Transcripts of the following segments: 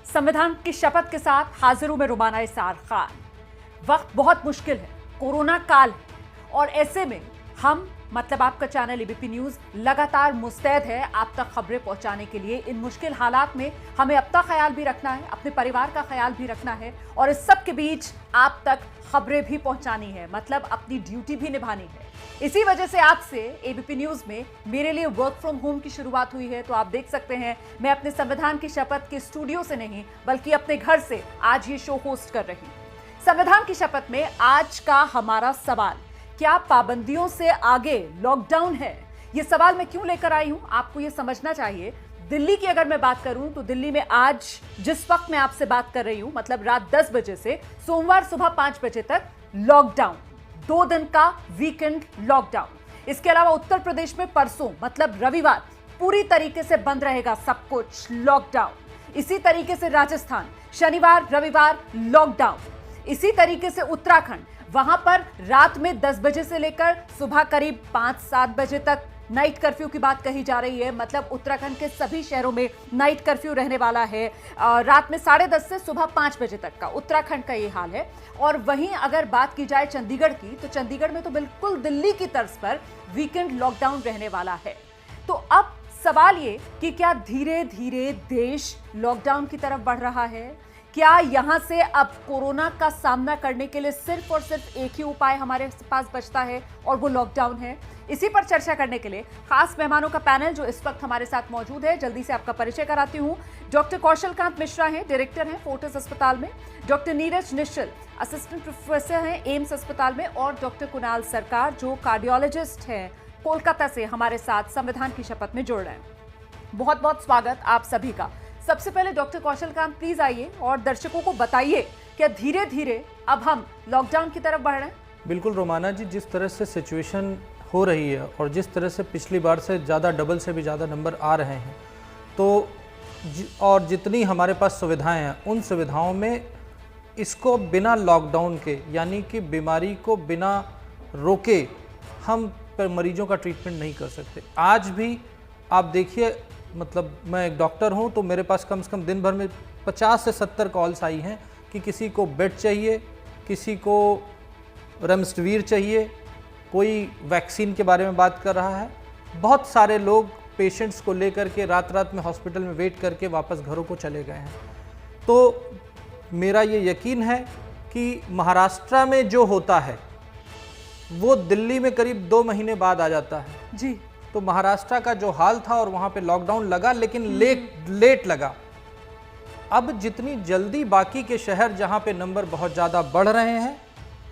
संविधान की शपथ के साथ हाजिर हूं मैं रुमाना इसार खान। वक्त बहुत मुश्किल है, कोरोना काल है और ऐसे में हम मतलब आपका चैनल एबीपी न्यूज लगातार मुस्तैद है आप तक खबरें पहुंचाने के लिए। इन मुश्किल हालात में हमें अपना ख्याल भी रखना है, अपने परिवार का ख्याल भी रखना है और इस सब के बीच आप तक खबरें भी पहुंचानी है, मतलब अपनी ड्यूटी भी निभानी है। इसी वजह से आज से एबीपी न्यूज में मेरे लिए वर्क फ्रॉम होम की शुरुआत हुई है। तो आप देख सकते हैं मैं अपने संविधान की शपथ के स्टूडियो से नहीं बल्कि अपने घर से आज ये शो होस्ट कर रही हूं। संविधान की शपथ में आज का हमारा सवाल, क्या पाबंदियों से आगे लॉकडाउन है? ये सवाल मैं क्यों लेकर आई हूं, आपको ये समझना चाहिए। दिल्ली की अगर मैं बात करूं तो दिल्ली में आज जिस वक्त मैं आपसे बात कर रही हूं, मतलब रात 10 बजे से सोमवार सुबह 5 बजे तक लॉकडाउन, 2 दिन का वीकेंड लॉकडाउन। इसके अलावा उत्तर प्रदेश में परसों मतलब रविवार पूरी तरीके से बंद रहेगा सब कुछ, लॉकडाउन। इसी तरीके से राजस्थान शनिवार रविवार लॉकडाउन। इसी तरीके से उत्तराखंड, वहां पर रात में 10 बजे से लेकर सुबह करीब 5-7 बजे तक नाइट कर्फ्यू की बात कही जा रही है। मतलब उत्तराखंड के सभी शहरों में नाइट कर्फ्यू रहने वाला है। रात में 10:30 से सुबह 5 बजे तक का उत्तराखंड का ये हाल है। और वहीं अगर बात की जाए चंडीगढ़ की, तो चंडीगढ़ में तो बिल्कुल दिल्ली की तर्ज पर वीकेंड लॉकडाउन रहने वाला है। तो अब सवाल ये कि क्या धीरे धीरे देश लॉकडाउन की तरफ बढ़ रहा है? क्या यहां से अब कोरोना का सामना करने के लिए सिर्फ और सिर्फ एक ही उपाय हमारे पास बचता है और वो लॉकडाउन है? इसी पर चर्चा करने के लिए खास मेहमानों का पैनल जो इस वक्त हमारे साथ मौजूद है, जल्दी से आपका परिचय कराती हूं। डॉक्टर कौशलकांत मिश्रा हैं, डायरेक्टर हैं फोर्टिस अस्पताल में। डॉक्टर नीरज निश्चल असिस्टेंट प्रोफेसर हैं एम्स अस्पताल में। और डॉक्टर कुणाल सरकार जो कार्डियोलॉजिस्ट हैं, कोलकाता से हमारे साथ संविधान की शपथ में जुड़ रहे हैं। बहुत बहुत स्वागत आप सभी का। सबसे पहले डॉक्टर कौशलकांत प्लीज आइए और दर्शकों को बताइए क्या धीरे धीरे अब हम लॉकडाउन की तरफ बढ़ रहे हैं? बिल्कुल रोमाना जी, जिस तरह से सिचुएशन हो रही है और जिस तरह से पिछली बार से ज़्यादा, डबल से भी ज़्यादा नंबर आ रहे हैं, तो और जितनी हमारे पास सुविधाएं हैं उन सुविधाओं में इसको बिना लॉकडाउन के, यानी कि बीमारी को बिना रोके हम मरीजों का ट्रीटमेंट नहीं कर सकते। आज भी आप देखिए, मतलब मैं एक डॉक्टर हूं तो मेरे पास कम से कम दिन भर में 50 से 70 कॉल्स आई हैं कि किसी को बेड चाहिए, किसी को रेमडेसिविर चाहिए, कोई वैक्सीन के बारे में बात कर रहा है। बहुत सारे लोग पेशेंट्स को लेकर के रात रात में हॉस्पिटल में वेट करके वापस घरों को चले गए हैं। तो मेरा ये यकीन है कि महाराष्ट्र में जो होता है वो दिल्ली में करीब 2 महीने बाद आ जाता है जी। तो महाराष्ट्र का जो हाल था और वहां पे लॉकडाउन लगा, लेकिन लेट लगा। अब जितनी जल्दी बाकी के शहर जहां पे नंबर बहुत ज़्यादा बढ़ रहे हैं,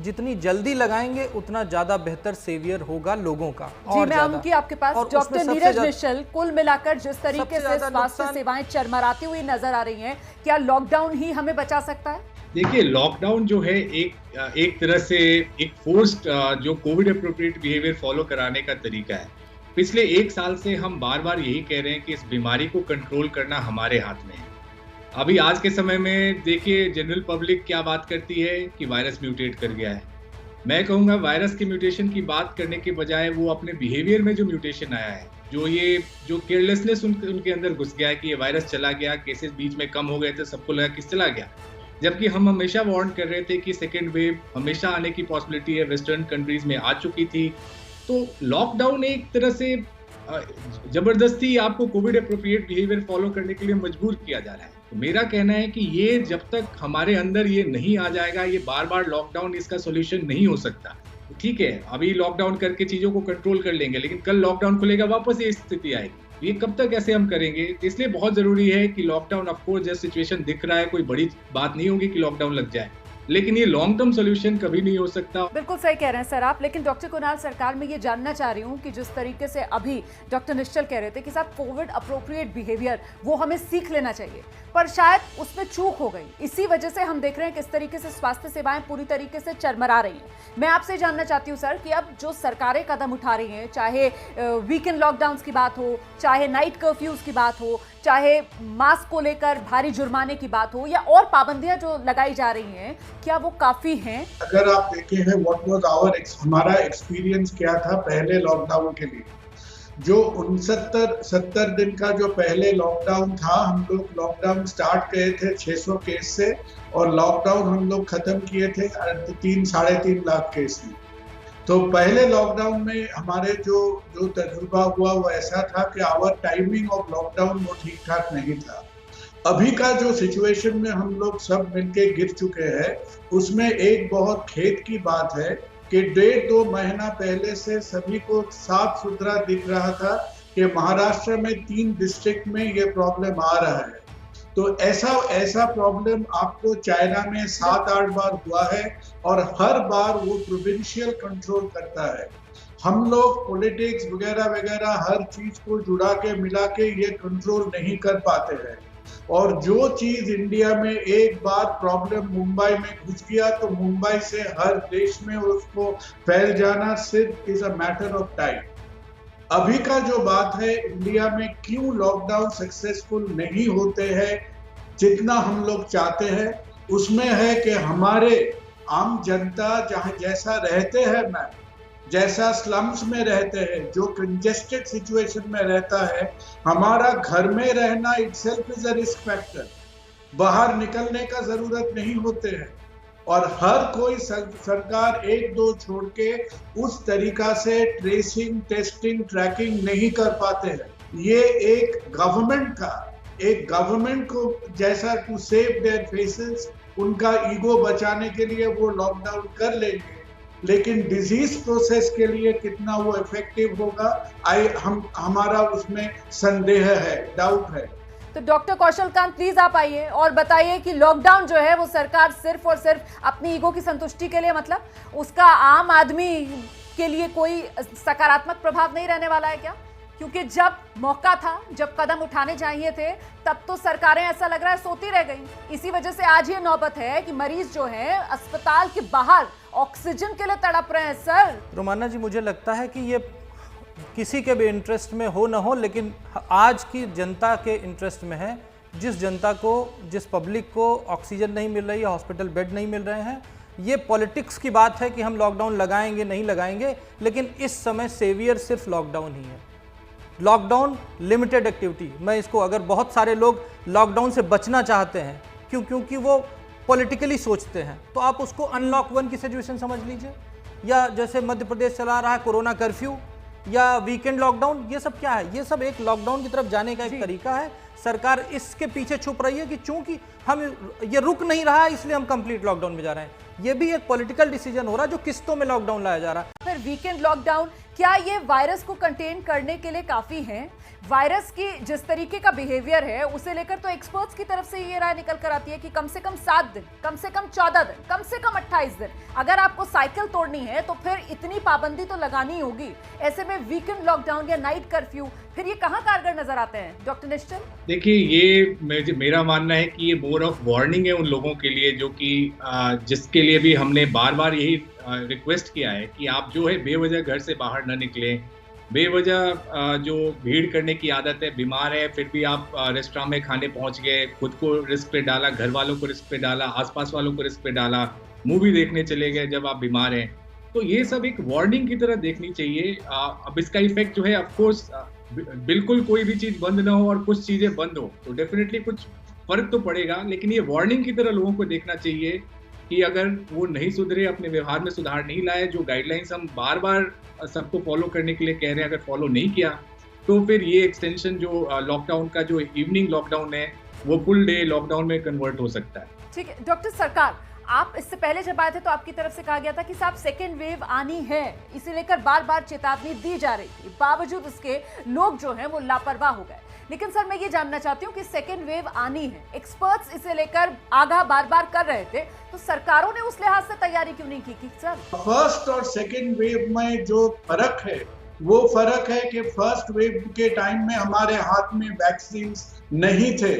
जितनी जल्दी लगाएंगे उतना ज़्यादा बेहतर सेवियर होगा लोगों का। जी, मैं आऊंगी आपके पास। डॉक्टर नीरज निश्चल, कुल मिलाकर जिस तरीके से स्वास्थ्य सेवाएं चरमराती हुई नजर आ रही हैं, क्या लॉकडाउन ही हमें बचा सकता है? देखिए, लॉकडाउन जो है एक तरह से एक फोर्स्ड जो कोविड अप्रोप्रिएट बिहेवियर फॉलो कराने का तरीका है। पिछले 1 साल से हम बार बार यही कह रहे हैं कि इस बीमारी को कंट्रोल करना हमारे हाथ में है। अभी आज के समय में देखिए, जनरल पब्लिक क्या बात करती है कि वायरस म्यूटेट कर गया है। मैं कहूँगा वायरस के म्यूटेशन की बात करने के बजाय वो अपने बिहेवियर में जो म्यूटेशन आया है, जो केयरलेसनेस उनके अंदर घुस गया है कि ये वायरस चला गया, केसेस बीच में कम हो गए थे, सबको लगा कि चला गया। जबकि हम हमेशा वार्न कर रहे थे कि सेकेंड वेव हमेशा आने की पॉसिबिलिटी है, वेस्टर्न कंट्रीज में आ चुकी थी। तो लॉकडाउन एक तरह से जबरदस्ती आपको कोविड अप्रोप्रिएट बिहेवियर फॉलो करने के लिए मजबूर किया जा रहा है। तो मेरा कहना है कि ये जब तक हमारे अंदर ये नहीं आ जाएगा, ये बार बार लॉकडाउन इसका सॉल्यूशन नहीं हो सकता। ठीक है, अभी लॉकडाउन करके चीजों को कंट्रोल कर लेंगे, लेकिन कल लॉकडाउन खुलेगा वापस ये स्थिति आएगी। ये कब तक ऐसे हम करेंगे? इसलिए बहुत जरूरी है कि लॉकडाउन, ऑफ कोर्स जैसे सिचुएशन दिख रहा है, कोई बड़ी बात नहीं होगी कि लॉकडाउन लग जाए, लेकिन ये लॉन्ग टर्म सॉल्यूशन कभी नहीं हो सकता। बिल्कुल सही कह रहे हैं सर आप। लेकिन डॉक्टर कुणाल सरकार, मैं ये जानना चाह रही हूँ कि जिस तरीके से अभी डॉक्टर निश्चल कह रहे थे कि साहब कोविड अप्रोप्रिएट बिहेवियर वो हमें सीख लेना चाहिए, पर शायद उसमें चूक हो गई। इसी वजह से हम देख रहे हैं किस तरीके से स्वास्थ्य सेवाएं पूरी तरीके से चरमरा रही हैं। मैं आपसे जानना चाहती हूँ सर कि अब जो सरकारें कदम उठा रही हैं, चाहे वीकेंड लॉकडाउन की बात हो, चाहे नाइट कर्फ्यूज की बात हो, चाहे मास्क को लेकर भारी जुर्माने की बात हो, या और पाबंदियां जो लगाई जा रही हैं, क्या वो काफी हैं? अगर आप देखें हैं व्हाट वाज हमारा एक्सपीरियंस क्या था पहले लॉकडाउन के लिए, जो 69-70 दिन का जो पहले लॉकडाउन था, हम लोग लॉकडाउन स्टार्ट किए थे 600 केस से और लॉकडाउन हम लोग खत्म किए थे 3-3.5 लाख केस में। तो पहले लॉकडाउन में हमारे जो तजुर्बा हुआ वो ऐसा था कि आवर टाइमिंग ऑफ लॉकडाउन वो ठीक ठाक नहीं था। अभी का जो सिचुएशन में हम लोग सब मिलके गिर चुके हैं, उसमें एक बहुत खेद की बात है कि 1.5-2 महीना पहले से सभी को साफ सुथरा दिख रहा था कि महाराष्ट्र में 3 डिस्ट्रिक्ट में ये प्रॉब्लम आ रहा है। तो ऐसा प्रॉब्लम आपको चाइना में 7-8 बार हुआ है और हर बार वो प्रोविंशियल कंट्रोल करता है। हम लोग पॉलिटिक्स वगैरह वगैरह हर चीज को जुड़ा के मिला के ये कंट्रोल नहीं कर पाते हैं। और जो चीज इंडिया में एक बार प्रॉब्लम मुंबई में घुस गया तो मुंबई से हर देश में उसको फैल जाना सिर्फ is a matter of time. अभी का जो बात है, इंडिया में क्यों लॉकडाउन सक्सेसफुल नहीं होते हैं जितना हम लोग चाहते हैं, उसमें है कि हमारे आम जनता जहाँ जैसा रहते हैं ना, जैसा स्लम्स में रहते हैं, जो कंजेस्टेड सिचुएशन में रहता है, हमारा घर में रहना itself is a risk factor. बाहर निकलने का जरूरत नहीं होते हैं और हर कोई सरकार 1-2 छोड़ के उस तरीका से ट्रेसिंग, टेस्टिंग, ट्रैकिंग नहीं कर पाते हैं। ये एक गवर्नमेंट को जैसा टू सेव देयर फेसेस, उनका ईगो बचाने के लिए वो लॉकडाउन कर लेंगे, लेकिन डिजीज प्रोसेस के लिए कितना वो इफेक्टिव होगा हमारा उसमें संदेह है, डाउट है। तो डॉक्टर कौशल कांत प्लीज आप आइए और बताइए कि लॉकडाउन जो है वो सरकार सिर्फ और सिर्फ अपनी ईगो की संतुष्टि के लिए, मतलब उसका आम आदमी के लिए कोई सकारात्मक प्रभाव नहीं रहने वाला है क्या? क्योंकि जब मौका था, जब कदम उठाने चाहिए थे, तब तो सरकारें ऐसा लग रहा है सोती रह गई। इसी वजह से आज ये नौबत है कि मरीज जो है अस्पताल के बाहर ऑक्सीजन के लिए तड़प रहे हैं। सर रोमाना जी, मुझे लगता है कि ये किसी के भी इंटरेस्ट में हो ना हो, लेकिन आज की जनता के इंटरेस्ट में है। जिस जनता को, जिस पब्लिक को ऑक्सीजन नहीं मिल रही है, हॉस्पिटल बेड नहीं मिल रहे हैं, ये पॉलिटिक्स की बात है कि हम लॉकडाउन लगाएंगे नहीं लगाएंगे, लेकिन इस समय सेवियर सिर्फ लॉकडाउन ही है। लॉकडाउन लिमिटेड एक्टिविटी, मैं इसको, अगर बहुत सारे लोग लॉकडाउन से बचना चाहते हैं क्योंकि वो पॉलिटिकली सोचते हैं, तो आप उसको अनलॉक 1 की सिचुएशन समझ लीजिए, या जैसे मध्य प्रदेश चला रहा है कोरोना कर्फ्यू या वीकेंड लॉकडाउन, ये सब क्या है? ये सब एक लॉकडाउन की तरफ जाने का एक तरीका है। सरकार इसके पीछे छुप रही है कि चूंकि हम ये रुक नहीं रहा है इसलिए हम कंप्लीट लॉकडाउन में जा रहे हैं। ये भी एक पॉलिटिकल डिसीजन हो रहा है जो किस्तों में लॉकडाउन लाया जा रहा है। फिर वीकेंड लॉकडाउन क्या ये वायरस को कंटेन करने के लिए काफी है? वायरस की जिस तरीके का बिहेवियर है उसे लेकर तो एक्सपर्ट्स की तरफ से ये राय निकल कर आती है कि कम से कम 7 दिन, कम से कम 14 दिन, कम से कम 28 दिन अगर आपको साइकिल तोड़नी है तो फिर इतनी पाबंदी तो लगानी होगी। ऐसे में वीकेंड लॉकडाउन या नाइट कर्फ्यू फिर ये कहां कारगर नजर आते हैं? डॉक्टर निश्चल, देखिए, ये मेरा मानना है कि ये मोर ऑफ वार्निंग है उन लोगों के लिए जो कि जिसके लिए भी हमने बार बार यही रिक्वेस्ट किया है कि आप जो है बेवजह घर से बाहर न निकलें। बेवजह जो भीड़ करने की आदत है, बीमार है फिर भी आप रेस्टोरेंट में खाने पहुंच गए, खुद को रिस्क पे डाला, घर वालों को रिस्क पे डाला, आसपास वालों को रिस्क पे डाला, मूवी देखने चले गए जब आप बीमार हैं, तो ये सब एक वार्निंग की तरह देखनी चाहिए। अब इसका इफेक्ट जो है, ऑफ कोर्स बिल्कुल कोई भी चीज बंद ना हो और कुछ चीजें बंद हो तो डेफिनेटली कुछ फर्क तो पड़ेगा, लेकिन ये वार्निंग की तरह लोगों को देखना चाहिए कि अगर वो नहीं सुधरे, अपने व्यवहार में सुधार नहीं लाए, जो गाइडलाइंस हम बार बार सबको फॉलो करने के लिए कह रहे हैं, अगर फॉलो नहीं किया तो फिर ये एक्सटेंशन जो लॉकडाउन का जो इवनिंग लॉकडाउन है वो फुल डे लॉकडाउन में कन्वर्ट हो सकता है। ठीक है डॉक्टर सरकार, आप इससे पहले जब आए थे तो आपकी तरफ से कहा गया था कि साहब सेकेंड वेव आनी है, इसे लेकर बार बार चेतावनी दी जा रही थी, बावजूद इसके लोग जो हैं वो लापरवाह हो गए। लेकिन सर मैं ये जानना चाहती हूँ कि सेकेंड वेव आनी है, एक्सपर्ट्स इसे लेकर आगाह बार बार कर रहे थे, तो सरकारों ने उस लिहाज से तैयारी क्यों नहीं की सर? फर्स्ट और सेकेंड वेव में जो फर्क है वो फर्क है कि फर्स्ट वेव के टाइम में हमारे हाथ में वैक्सीन नहीं थे।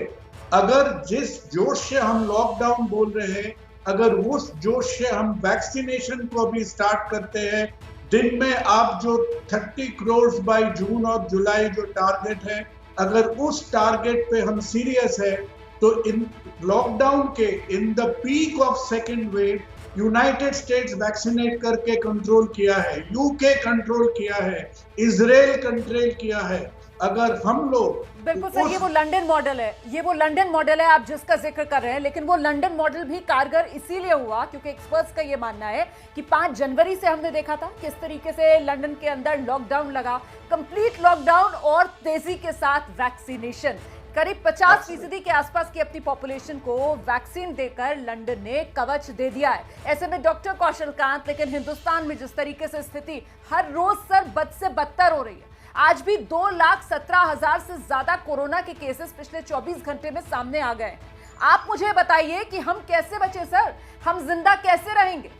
अगर जिस जोश से हम लॉकडाउन बोल रहे हैं, अगर उस जोश से हम वैक्सीनेशन को भी स्टार्ट करते हैं, दिन में आप जो 30 करोड़ बाय जून और जुलाई जो टारगेट है, अगर उस टारगेट पे हम सीरियस है तो इन लॉकडाउन के in the peak of second wave United states vaccinate करके कंट्रोल किया है, यूके कंट्रोल किया है, इजराइल कंट्रोल किया है। अगर हम लोग बिल्कुल सर, ये वो लंदन मॉडल है, ये वो लंदन मॉडल है आप जिसका जिक्र कर रहे हैं, लेकिन वो लंदन मॉडल भी कारगर इसीलिए हुआ क्योंकि एक्सपर्ट्स का ये मानना है कि 5 जनवरी से हमने देखा था किस तरीके से लंदन के अंदर लॉकडाउन लगा, कंप्लीट लॉकडाउन और तेजी के साथ वैक्सीनेशन। करीब 50% के आसपास की अपनी पॉपुलेशन को वैक्सीन देकर लंदन ने कवच दे दिया है। ऐसे में डॉक्टर कौशल कांत, लेकिन हिंदुस्तान में जिस तरीके से स्थिति हर रोज सर बद से बदतर हो रही है, आज भी 2,17,000 से ज्यादा कोरोना के केसेस पिछले 24 घंटे में सामने आ गए। आप मुझे बताइए कि हम कैसे बचे सर, हम जिंदा कैसे रहेंगे?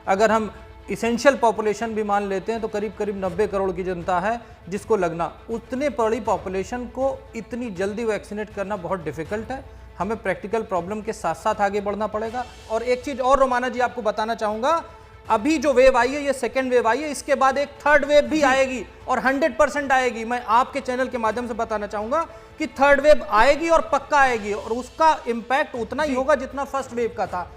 अगर हम इसेंशियल पॉपुलेशन भी मान लेते हैं तो करीब करीब 90 करोड़ की जनता है जिसको लगना, उतने बड़ी पॉपुलेशन को इतनी जल्दी वैक्सीनेट करना बहुत डिफिकल्ट है। हमें प्रैक्टिकल प्रॉब्लम के साथ साथ आगे बढ़ना पड़ेगा। और एक चीज़ और रोमाना जी आपको बताना चाहूँगा, अभी जो वेव आई है ये सेकेंड वेव आई है, इसके बाद एक थर्ड वेव भी आएगी और 100% आएगी। मैं आपके चैनल के माध्यम से बताना चाहूँगा कि थर्ड वेव आएगी और पक्का आएगी और उसका इम्पैक्ट उतना ही होगा जितना फर्स्ट वेव का था।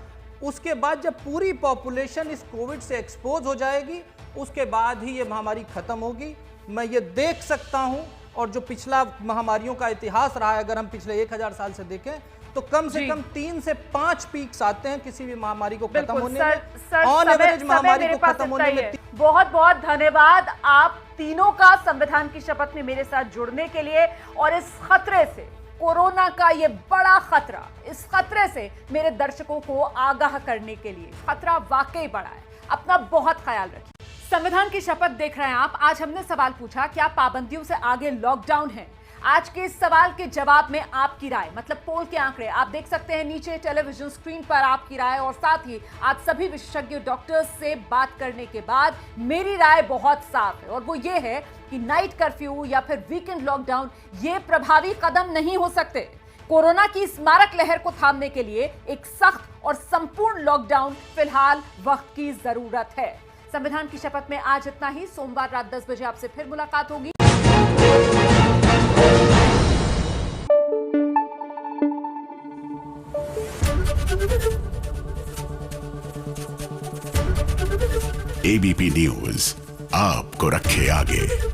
उसके बाद जब पूरी पॉपुलेशन इस कोविड से एक्सपोज हो जाएगी, उसके बाद ही ये महामारी खत्म होगी। मैं ये देख सकता हूँ, और जो पिछला महामारियों का इतिहास रहा है, अगर हम पिछले 1000 साल से देखें तो कम से कम 3 से 5 पीक्स आते हैं किसी भी महामारी को खत्म होने में। ऑन एवरेज महामारी को खत्म होने में बहुत बहुत धन्यवाद आप तीनों का संविधान की शपथ में मेरे साथ जुड़ने के लिए, और इस खतरे से, कोरोना का ये बड़ा खतरा, इस खतरे से मेरे दर्शकों को आगाह करने के लिए। खतरा वाकई बड़ा है, अपना बहुत ख्याल रखिए। संविधान की शपथ देख रहे हैं आप। आज हमने सवाल पूछा क्या पाबंदियों से आगे लॉकडाउन है। आज के इस सवाल के जवाब में आपकी राय, मतलब पोल के आंकड़े आप देख सकते हैं नीचे टेलीविजन स्क्रीन पर, आपकी राय, और साथ ही आप सभी विशेषज्ञ डॉक्टर्स से बात करने के बाद मेरी राय बहुत साफ है, और वो ये है कि नाइट कर्फ्यू या फिर वीकेंड लॉकडाउन ये प्रभावी कदम नहीं हो सकते। कोरोना की स्मारक लहर को थामने के लिए एक सख्त और संपूर्ण लॉकडाउन फिलहाल वक्त की जरूरत है। संविधान की शपथ में आज इतना ही। सोमवार रात 10 बजे आपसे फिर मुलाकात होगी। एबीपी न्यूज आपको रखे आगे।